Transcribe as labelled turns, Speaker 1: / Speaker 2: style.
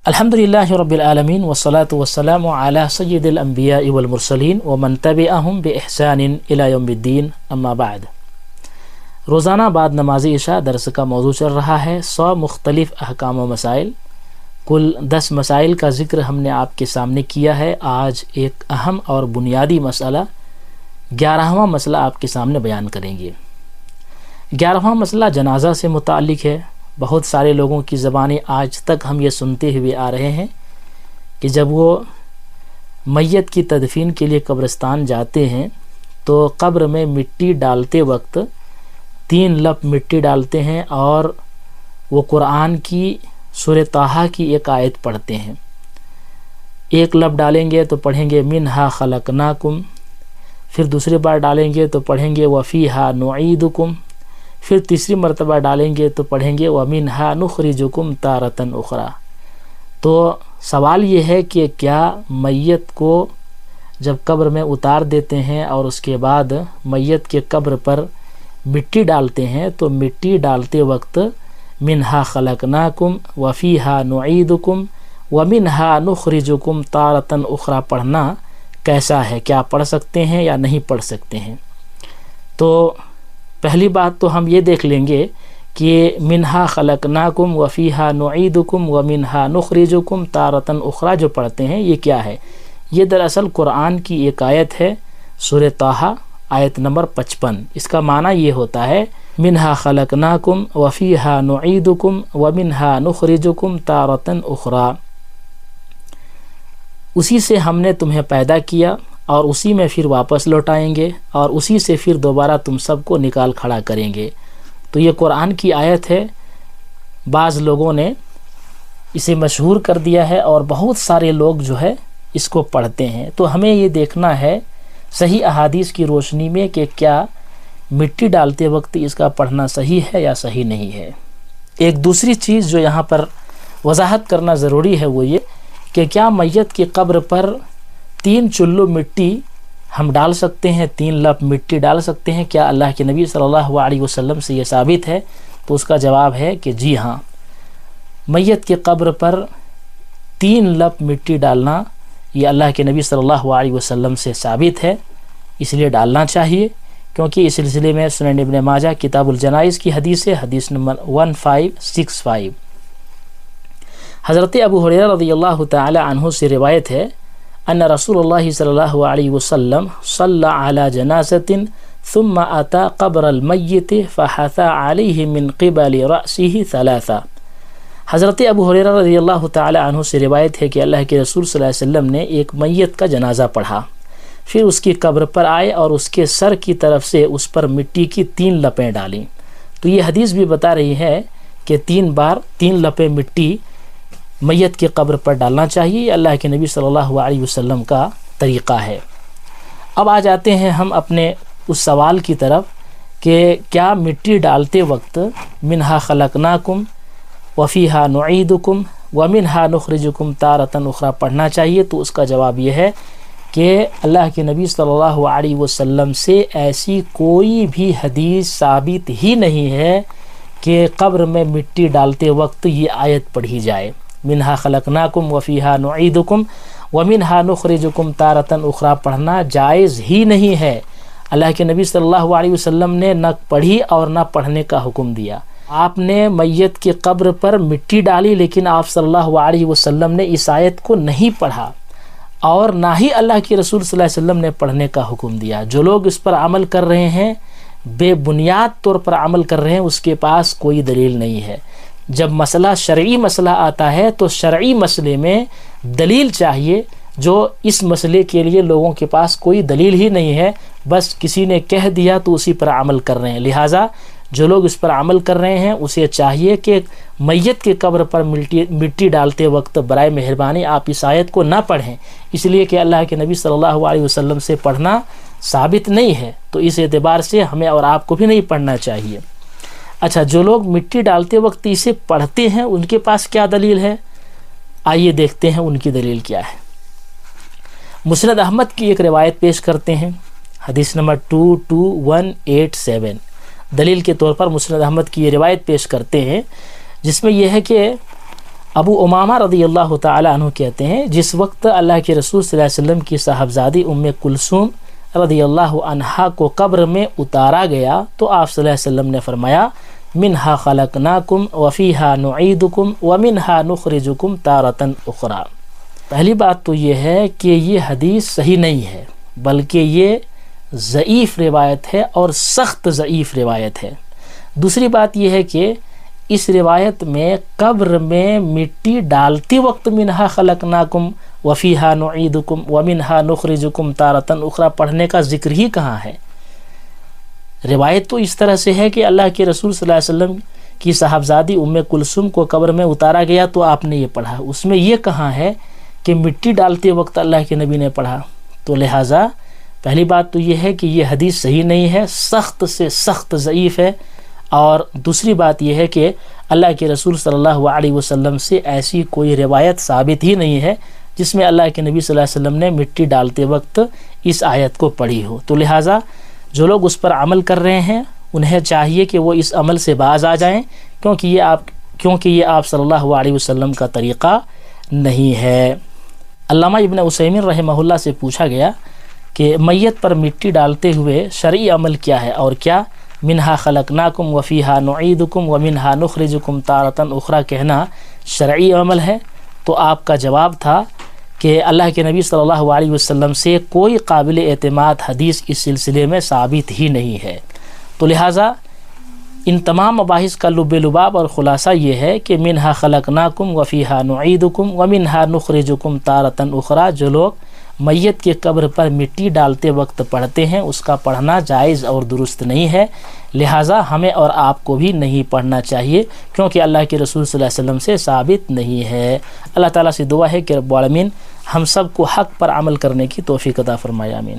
Speaker 1: الحمدللہ رب العالمین والصلاة والسلام علی سید الانبیاء والمرسلین ومن تبعہم بإحسان الی یوم الدین اما بعد۔ روزانہ بعد نماز عشاء درس کا موضوع چل رہا ہے 100 مختلف احکام و مسائل۔ کل 10 مسائل کا ذکر ہم نے آپ کے سامنے کیا ہے۔ آج ایک اہم اور بنیادی مسئلہ 11واں مسئلہ آپ کے سامنے بیان کریں گے۔ 11واں مسئلہ جنازہ سے متعلق ہے۔ بہت سارے لوگوں کی زبانیں آج تک ہم یہ سنتے ہوئے آ رہے ہیں کہ جب وہ میت کی تدفین کے لیے قبرستان جاتے ہیں تو قبر میں مٹی ڈالتے وقت 3 لپ مٹی ڈالتے ہیں اور وہ قرآن کی سورہ طٰہٰ کی ایک آیت پڑھتے ہیں۔ ایک لپ ڈالیں گے تو پڑھیں گے منہا خلقناکم، پھر دوسری بار ڈالیں گے تو پڑھیں گے وفیہا نعیدکم، پھر تیسری مرتبہ ڈالیں گے تو پڑھیں گے ومنہا نخرجکم تارۃ اخری۔ تو سوال یہ ہے کہ کیا میت کو جب قبر میں اتار دیتے ہیں اور اس کے بعد میت کے قبر پر مٹی ڈالتے ہیں تو مٹی ڈالتے وقت منہا خلقناکم وفیہا نعیدکم ومنہا نخرجکم تارۃ اخری پڑھنا کیسا ہے؟ کیا پڑھ سکتے ہیں یا نہیں پڑھ سکتے ہیں؟ تو پہلی بات تو ہم یہ دیکھ لیں گے کہ منہا خلقناکم وفیہا نعیدکم ومنہا نخرجکم تارۃ اخری جو پڑھتے ہیں یہ کیا ہے؟ یہ دراصل قرآن کی ایک آیت ہے، سورہ طٰہٰ آیت نمبر 55۔ اس کا معنی یہ ہوتا ہے منہا خلقناکم وفیہا نعیدکم ومنہا نخرجکم تارۃ اخری، اسی سے ہم نے تمہیں پیدا کیا اور اسی میں پھر واپس لوٹائیں گے اور اسی سے پھر دوبارہ تم سب کو نکال کھڑا کریں گے۔ تو یہ قرآن کی آیت ہے۔ بعض لوگوں نے اسے مشہور کر دیا ہے اور بہت سارے لوگ جو ہے اس کو پڑھتے ہیں۔ تو ہمیں یہ دیکھنا ہے صحیح احادیث کی روشنی میں کہ کیا مٹی ڈالتے وقت اس کا پڑھنا صحیح ہے یا صحیح نہیں ہے۔ ایک دوسری چیز جو یہاں پر وضاحت کرنا ضروری ہے وہ یہ کہ کیا میت کی قبر پر 3 چلو مٹی ہم ڈال سکتے ہیں، 3 لپ مٹی ڈال سکتے ہیں؟ کیا اللہ کے نبی صلی اللہ علیہ وسلم سے یہ ثابت ہے؟ تو اس کا جواب ہے کہ جی ہاں، میت کی قبر پر 3 لپ مٹی ڈالنا یہ اللہ کے نبی صلی اللہ علیہ وسلم سے ثابت ہے، اس لیے ڈالنا چاہیے، کیونکہ اس سلسلے میں سنن ابن ماجہ کتاب الجنائز کی حدیث ہے، حدیث نمبر 1565۔ حضرت ابو ہریرہ رضی اللہ تعالی عنہ سے روایت ہے ان رسول اللہ صلی اللہ علیہ وسلم صلی علی جنازۃ ثم اتى قبر المیت فحثى علیہ من قبل رأسہ 3۔ حضرت ابو ہریرہ رضی اللہ تعالی عنہ سے روایت ہے کہ اللہ کے رسول صلی اللہ علیہ وسلم نے ایک میت کا جنازہ پڑھا، پھر اس کی قبر پر آئے اور اس کے سر کی طرف سے اس پر مٹی کی 3 لپیں ڈالیں۔ تو یہ حدیث بھی بتا رہی ہے کہ 3 بار 3 لپیں مٹی میت کی قبر پر ڈالنا چاہیے، یہ اللہ کے نبی صلی اللہ علیہ وسلم کا طریقہ ہے۔ اب آ جاتے ہیں ہم اپنے اس سوال کی طرف کہ کیا مٹی ڈالتے وقت منہا خلقناکم وفیہا نعیدکم ومنہا نخرجکم تارۃ اخری پڑھنا چاہیے؟ تو اس کا جواب یہ ہے کہ اللہ کے نبی صلی اللہ علیہ وسلم سے ایسی کوئی بھی حدیث ثابت ہی نہیں ہے کہ قبر میں مٹی ڈالتے وقت یہ آیت پڑھی جائے، منہا خلقناکم وفیہا نعیدکم ومنہا نخرجکم تارۃ اخری پڑھنا جائز ہی نہیں ہے۔ اللہ کے نبی صلی اللہ علیہ وسلم نے نہ پڑھی اور نہ پڑھنے کا حکم دیا۔ آپ نے میت کی قبر پر مٹی ڈالی لیکن آپ صلی اللہ علیہ وسلم نے اس آیت کو نہیں پڑھا اور نہ ہی اللہ کے رسول صلی اللہ علیہ وسلم نے پڑھنے کا حکم دیا۔ جو لوگ اس پر عمل کر رہے ہیں بے بنیاد طور پر عمل کر رہے ہیں، اس کے پاس کوئی دلیل نہیں ہے۔ جب مسئلہ شرعی مسئلہ آتا ہے تو شرعی مسئلے میں دلیل چاہیے، جو اس مسئلے کے لیے لوگوں کے پاس کوئی دلیل ہی نہیں ہے، بس کسی نے کہہ دیا تو اسی پر عمل کر رہے ہیں۔ لہٰذا جو لوگ اس پر عمل کر رہے ہیں اسے چاہیے کہ میت کے قبر پر مٹی ڈالتے وقت برائے مہربانی آپ اس آیت کو نہ پڑھیں، اس لیے کہ اللہ کے نبی صلی اللہ علیہ وسلم سے پڑھنا ثابت نہیں ہے، تو اس اعتبار سے ہمیں اور آپ کو بھی نہیں پڑھنا چاہیے۔ اچھا، جو لوگ مٹی ڈالتے وقت اسے پڑھتے ہیں ان کے پاس کیا دلیل ہے؟ آئیے دیکھتے ہیں ان کی دلیل کیا ہے۔ مسند احمد کی ایک روایت پیش کرتے ہیں، حدیث نمبر 22187۔ دلیل کے طور پر مسند احمد کی یہ روایت پیش کرتے ہیں جس میں یہ ہے کہ ابو امامہ رضی اللہ تعالی عنہ کہتے ہیں جس وقت اللہ کے رسول صلی اللہ علیہ وسلم کی صاحبزادی ام کلثوم رضی اللہ عنہا کو قبر میں اتارا گیا تو آپ صلی اللہ علیہ وسلم نے فرمایا منہا خلقناکم وفیہا نعیدکم ومنہا نخرجکم تارۃ اخری۔ پہلی بات تو یہ ہے کہ یہ حدیث صحیح نہیں ہے، بلکہ یہ ضعیف روایت ہے اور سخت ضعیف روایت ہے۔ دوسری بات یہ ہے کہ اس روایت میں قبر میں مٹی ڈالتے وقت منہا خلقناکم وفیہا نعیدکم ومنہا نخرجکم تارۃ اخری پڑھنے کا ذکر ہی کہاں ہے؟ روایت تو اس طرح سے ہے کہ اللہ کے رسول صلی اللہ علیہ وسلم کی صاحبزادی ام کلثوم کو قبر میں اتارا گیا تو آپ نے یہ پڑھا، اس میں یہ کہاں ہے کہ مٹی ڈالتے وقت اللہ کے نبی نے پڑھا؟ تو لہٰذا پہلی بات تو یہ ہے کہ یہ حدیث صحیح نہیں ہے، سخت سے سخت ضعیف ہے، اور دوسری بات یہ ہے کہ اللہ کے رسول صلی اللہ علیہ وسلم سے ایسی کوئی روایت ثابت ہی نہیں ہے جس میں اللہ کے نبی صلی اللہ علیہ وسلم نے مٹی ڈالتے وقت اس آیت کو پڑھی ہو۔ تو لہٰذا جو لوگ اس پر عمل کر رہے ہیں انہیں چاہیے کہ وہ اس عمل سے باز آ جائیں، کیونکہ یہ آپ صلی اللہ علیہ وسلم کا طریقہ نہیں ہے۔ علامہ ابن عثیمین رحمہ اللہ سے پوچھا گیا کہ میت پر مٹی ڈالتے ہوئے شرعی عمل کیا ہے، اور کیا منہا خلقناکم وفیہا نعیدکم ومنہا نخرجکم تارۃ اخری کہنا شرعی عمل ہے؟ تو آپ کا جواب تھا کہ اللہ کے نبی صلی اللہ علیہ وسلم سے کوئی قابل اعتماد حدیث اس سلسلے میں ثابت ہی نہیں ہے۔ تو لہٰذا ان تمام مباحث کا لب لباب اور خلاصہ یہ ہے کہ منہا خلقناکم وفیہا نعیدکم ومنہا نخرجکم تارۃ اخری جو لوگ میت کے قبر پر مٹی ڈالتے وقت پڑھتے ہیں اس کا پڑھنا جائز اور درست نہیں ہے، لہٰذا ہمیں اور آپ کو بھی نہیں پڑھنا چاہیے، کیونکہ اللہ کے رسول صلی اللہ علیہ وسلم سے ثابت نہیں ہے۔ اللہ تعالیٰ سے دعا ہے کہ رب العالمین ہم سب کو حق پر عمل کرنے کی توفیق عطا فرمائے، آمین۔